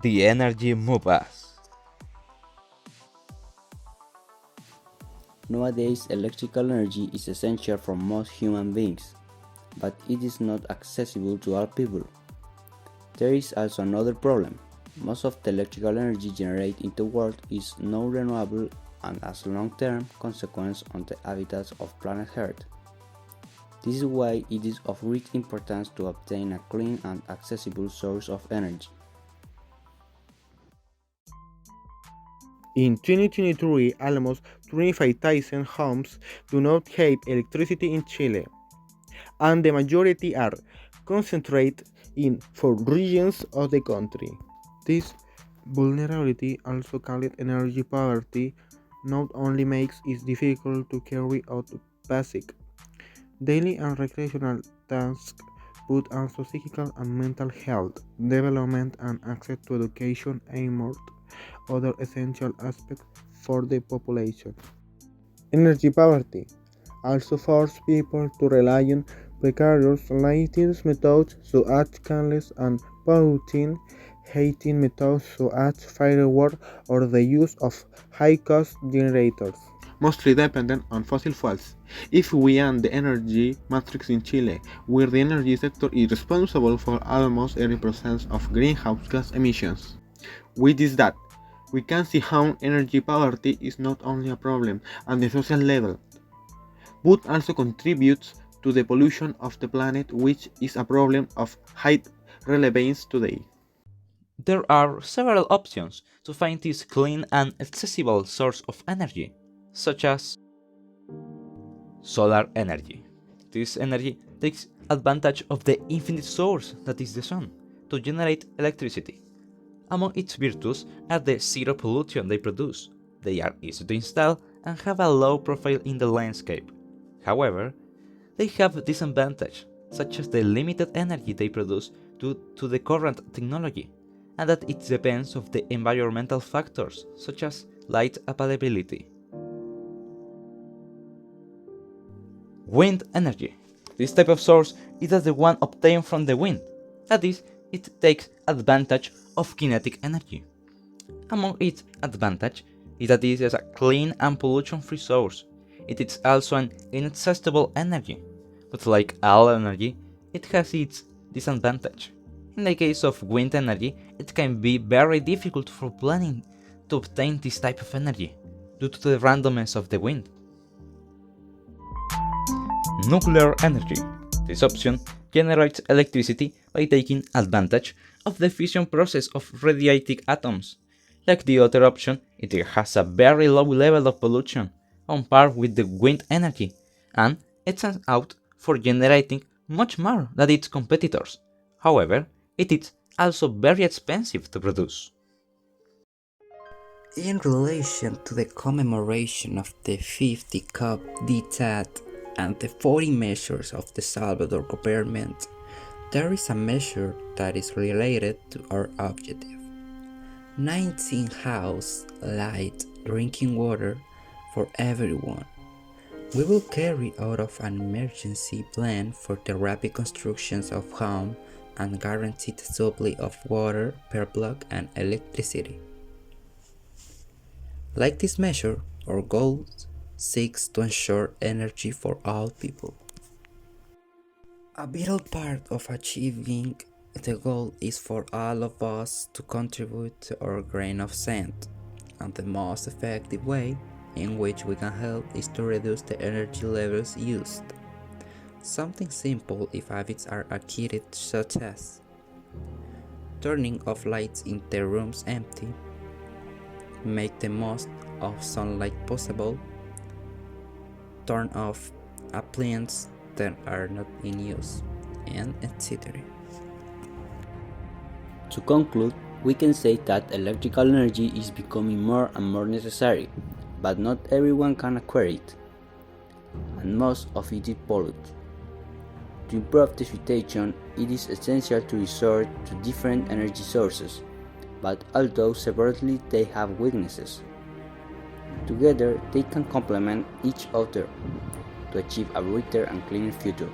The energy moves us. Nowadays, electrical energy is essential for most human beings, but it is not accessible to all people. There is also another problem. Most of the electrical energy generated in the world is non-renewable and has long-term consequences on the habitats of planet Earth. This is why it is of great importance to obtain a clean and accessible source of energy. In 2023, almost 25,000 homes do not have electricity in Chile, and the majority are concentrated in 4 regions of the country. This vulnerability, also called energy poverty, not only makes it difficult to carry out basic daily and recreational tasks, but also physical and mental health, development, and access to education among other essential aspects for the population. Energy poverty also forces people to rely on precarious lighting methods such as candles and polluting heating methods such as firewood or the use of high-cost generators, mostly dependent on fossil fuels. If we end the energy matrix in Chile, where the energy sector is responsible for almost 80% of greenhouse gas emissions, with this that we can see how energy poverty is not only a problem at the social level, but also contributes to the pollution of the planet, which is a problem of high relevance today. There are several options to find this clean and accessible source of energy, such as solar energy. This energy takes advantage of the infinite source that is the sun to generate electricity. Among its virtues are the zero pollution they produce. They are easy to install and have a low profile in the landscape. However, they have disadvantages, such as the limited energy they produce due to the current technology, and that it depends of the environmental factors, such as light availability. Wind energy. This type of source is the one obtained from the wind. That is, it takes advantage of kinetic energy. Among its advantage is that it is a clean and pollution-free source. It is also an inaccessible energy, but like all energy, it has its disadvantage. In the case of wind energy, it can be very difficult for planning to obtain this type of energy, due to the randomness of the wind. Nuclear energy. This option generates electricity by taking advantage of the fission process of radioactive atoms. Like the other option, it has a very low level of pollution, on par with the wind energy, and it stands out for generating much more than its competitors. However, it is also very expensive to produce. In relation to the commemoration of the 50 Cup d'Etat and the 40 measures of the Salvador government, there is a measure that is related to our objective. 19 house, light, drinking water for everyone. We will carry out of an emergency plan for the rapid constructions of homes and guaranteed supply of water per block and electricity. Like this measure, our goal seeks to ensure energy for all people. A vital part of achieving the goal is for all of us to contribute to our grain of sand, and the most effective way in which we can help is to reduce the energy levels used. Something simple if habits are adhered, such as turning off lights in the rooms empty, make the most of sunlight possible, turn off appliances that are not in use, and etc. To conclude, we can say that electrical energy is becoming more and more necessary, but not everyone can acquire it, and most of it is polluted. To improve the situation, it is essential to resort to different energy sources, but although separately they have weaknesses, together they can complement each other to achieve a brighter and cleaner future.